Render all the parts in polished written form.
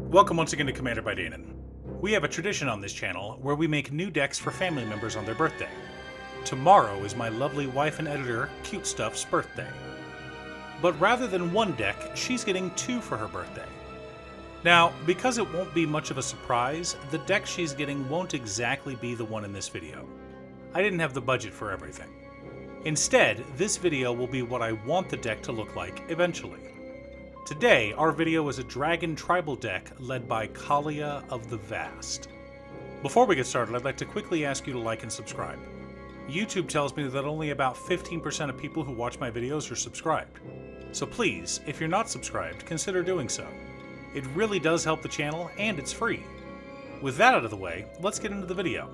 Welcome once again to Commander by Danon. We have a tradition on this channel where we make new decks for family members on their birthday. Tomorrow is my lovely wife and editor, Cutestuff's birthday. But rather than one deck, she's getting two for her birthday. Now, because it won't be much of a surprise, the deck she's getting won't exactly be the one in this video. I didn't have the budget for everything. Instead, this video will be what I want the deck to look like eventually. Today, our video is a dragon tribal deck led by Kaalia of the Vast. Before we get started, I'd like to quickly ask you to like and subscribe. YouTube tells me that only about 15% of people who watch my videos are subscribed. So please, if you're not subscribed, consider doing so. It really does help the channel, and it's free. With that out of the way, let's get into the video.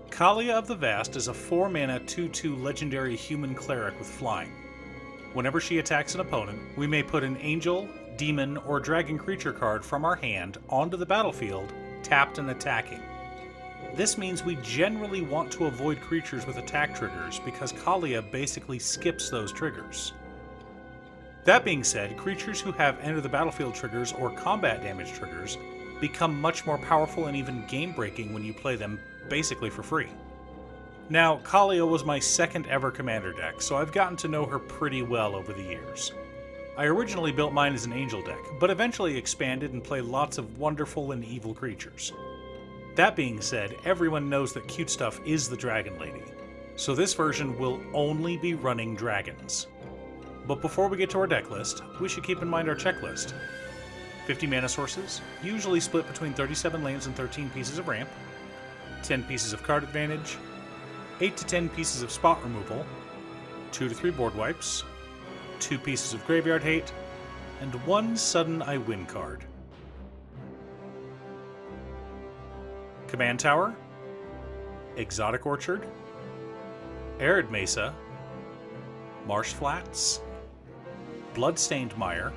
Kaalia of the Vast is a 4-mana 2/2 legendary human cleric with flying. Whenever she attacks an opponent, we may put an angel, demon, or dragon creature card from our hand onto the battlefield, tapped and attacking. This means we generally want to avoid creatures with attack triggers because Kaalia basically skips those triggers. That being said, creatures who have enter the battlefield triggers or combat damage triggers become much more powerful and even game-breaking when you play them basically for free. Now, Kaalia was my second ever commander deck, so I've gotten to know her pretty well over the years. I originally built mine as an angel deck, but eventually expanded and played lots of wonderful and evil creatures. That being said, everyone knows that Cutestuff is the dragon lady, so this version will only be running dragons. But before we get to our deck list, we should keep in mind our checklist. 50 mana sources, usually split between 37 lands and 13 pieces of ramp, 10 pieces of card advantage, 8 to 10 pieces of spot removal, 2 to 3 board wipes, 2 pieces of graveyard hate, and 1 sudden I win card. Command Tower, Exotic Orchard, Arid Mesa, Marsh Flats, Bloodstained Mire,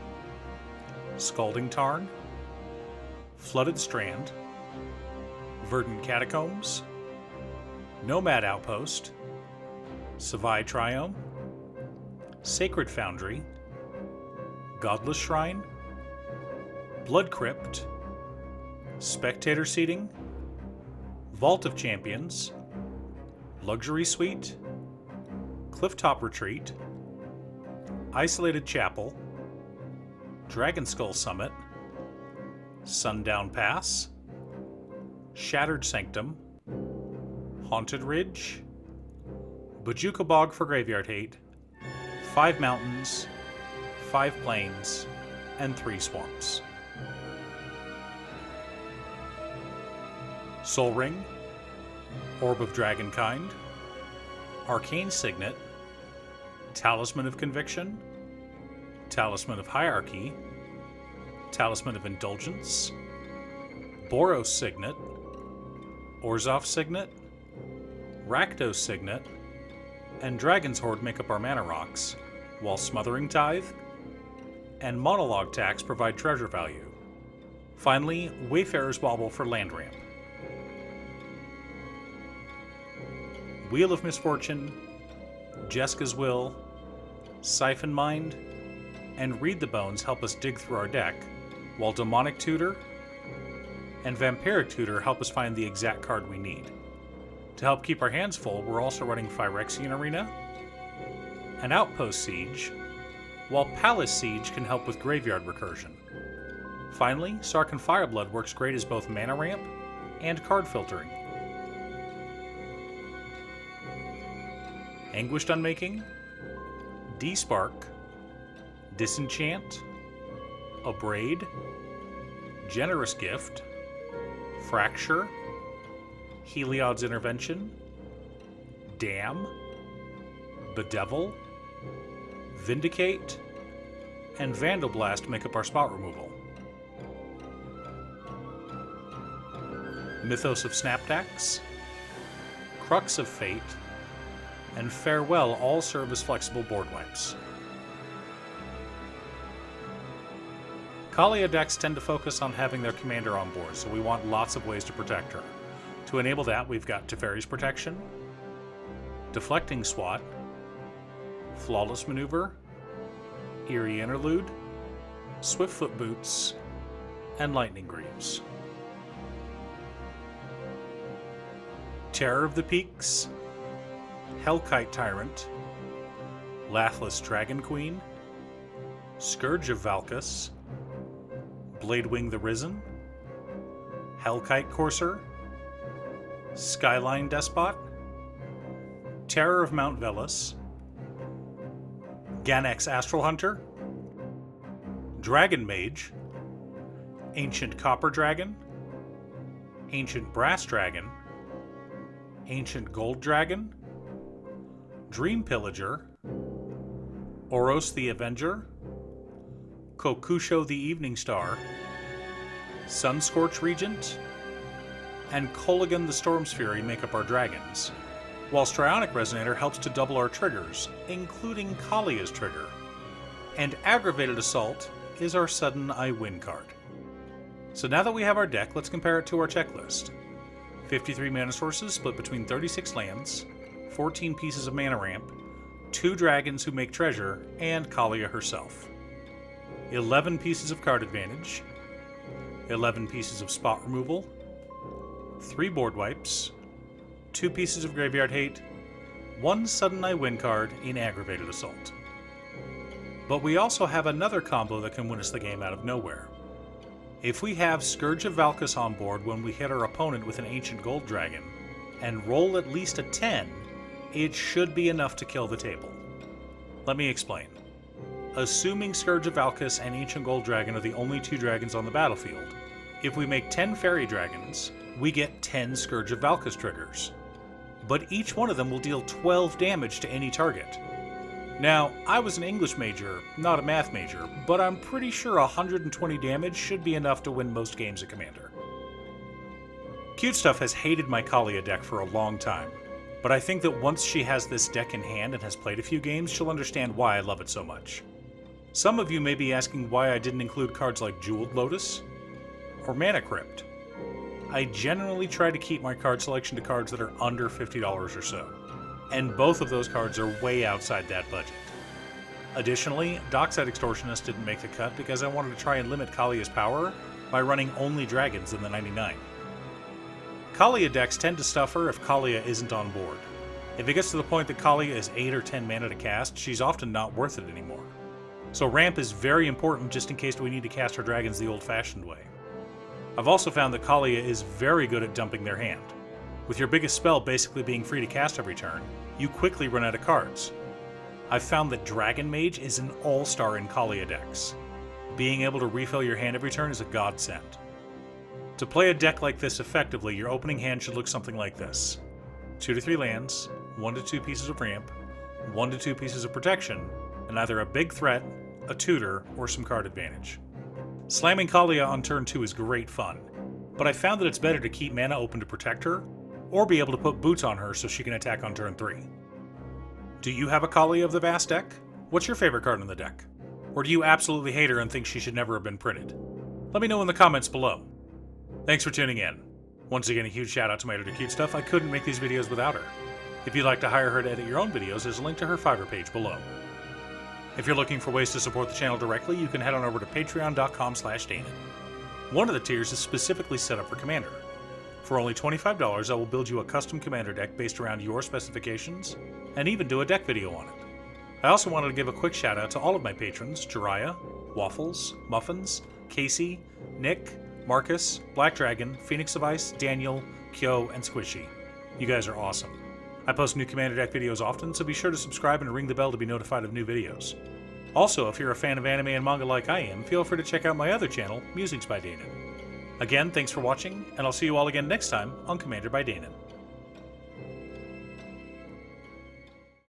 Scalding Tarn, Flooded Strand, Verdant Catacombs, Nomad Outpost, Savai Triome, Sacred Foundry, Godless Shrine, Blood Crypt, Spectator Seating, Vault of Champions, Luxury Suite, Clifftop Retreat, Isolated Chapel, Dragon Skull Summit, Sundown Pass, Shattered Sanctum, Haunted Ridge, Bojuka Bog for Graveyard Hate, 5 Mountains, 5 Plains, and 3 Swamps. Soul Ring, Orb of Dragonkind, Arcane Signet, Talisman of Conviction, Talisman of Hierarchy, Talisman of Indulgence, Boros Signet, Orzhov Signet, Rakdos Signet, and Dragon's Hoard make up our mana rocks, while Smothering Tithe and Monologue Tax provide treasure value. Finally, Wayfarer's Bauble for land ramp. Wheel of Misfortune, Jeska's Will, Siphon Mind, and Read the Bones help us dig through our deck, while Demonic Tutor and Vampiric Tutor help us find the exact card we need. To help keep our hands full, we're also running Phyrexian Arena and Outpost Siege, while Palace Siege can help with graveyard recursion. Finally, Sarkhan Fireblood works great as both mana ramp and card filtering. Anguished Unmaking, Despark, Disenchant, Abrade, Generous Gift, Fracture, Heliod's Intervention, Dam, Bedevil, Vindicate, and Vandalblast make up our spot removal. Mythos of Snapdax, Crux of Fate, and Farewell all serve as flexible board wipes. Kaalia decks tend to focus on having their commander on board, so we want lots of ways to protect her. To enable that, we've got Teferi's Protection, Deflecting Swat, Flawless Maneuver, Eerie Interlude, Swiftfoot Boots, and Lightning Greaves. Terror of the Peaks, Hellkite Tyrant, Lathless Dragon Queen, Scourge of Valkus, Bladewing the Risen, Hellkite Courser, Skyline Despot, Terror of Mount Velis, Ganex Astral Hunter, Dragon Mage, Ancient Copper Dragon, Ancient Brass Dragon, Ancient Gold Dragon, Dream Pillager, Oros the Avenger, Kokusho the Evening Star, Sunscorch Regent, and Kolaghan the Storm's Fury make up our dragons, while Strionic Resonator helps to double our triggers, including Kaalia's trigger, and Aggravated Assault is our Sudden I Win card. So now that we have our deck, let's compare it to our checklist. 53 mana sources split between 36 lands, 14 pieces of mana ramp, 2 dragons who make treasure, and Kaalia herself. 11 pieces of card advantage, 11 pieces of spot removal, 3 board wipes, 2 pieces of graveyard hate, 1 Sudden I Win card in Aggravated Assault. But we also have another combo that can win us the game out of nowhere. If we have Scourge of Valkus on board when we hit our opponent with an Ancient Gold Dragon, and roll at least a 10, it should be enough to kill the table. Let me explain. Assuming Scourge of Valkus and Ancient Gold Dragon are the only 2 dragons on the battlefield, if we make 10 Fairy Dragons, we get 10 Scourge of Valkus triggers. But each one of them will deal 12 damage to any target. Now, I was an English major, not a math major, but I'm pretty sure 120 damage should be enough to win most games at Commander. Cutestuff has hated my Kaalia deck for a long time, but I think that once she has this deck in hand and has played a few games, she'll understand why I love it so much. Some of you may be asking why I didn't include cards like Jeweled Lotus or Mana Crypt. I generally try to keep my card selection to cards that are under $50 or so, and both of those cards are way outside that budget. Additionally, Dockside Extortionist didn't make the cut because I wanted to try and limit Kaalia's power by running only dragons in the 99. Kaalia decks tend to stuff her if Kaalia isn't on board. If it gets to the point that Kaalia is 8 or 10 mana to cast, she's often not worth it anymore. So ramp is very important just in case we need to cast our dragons the old-fashioned way. I've also found that Kaalia is very good at dumping their hand. With your biggest spell basically being free to cast every turn, you quickly run out of cards. I've found that Dragon Mage is an all-star in Kaalia decks. Being able to refill your hand every turn is a godsend. To play a deck like this effectively, your opening hand should look something like this. 2 to 3 lands, 1 to 2 pieces of ramp, 1 to 2 pieces of protection, and either a big threat, a tutor, or some card advantage. Slamming Kaalia on turn 2 is great fun, but I found that it's better to keep mana open to protect her, or be able to put boots on her so she can attack on turn 3. Do you have a Kaalia of the Vast deck? What's your favorite card in the deck? Or do you absolutely hate her and think she should never have been printed? Let me know in the comments below. Thanks for tuning in. Once again, a huge shout out to my editor Cutestuff. I couldn't make these videos without her. If you'd like to hire her to edit your own videos, there's a link to her Fiverr page below. If you're looking for ways to support the channel directly, you can head on over to patreon.com/Danon. One of the tiers is specifically set up for Commander. For only $25, I will build you a custom Commander deck based around your specifications, and even do a deck video on it. I also wanted to give a quick shout out to all of my patrons: Jiraiya, Waffles, Muffins, Casey, Nick, Marcus, Black Dragon, Phoenix of Ice, Daniel, Kyo, and Squishy. You guys are awesome. I post new Commander deck videos often, so be sure to subscribe and ring the bell to be notified of new videos. Also, if you're a fan of anime and manga like I am, feel free to check out my other channel, Musings by Danon. Again, thanks for watching, and I'll see you all again next time on Commander by Danon.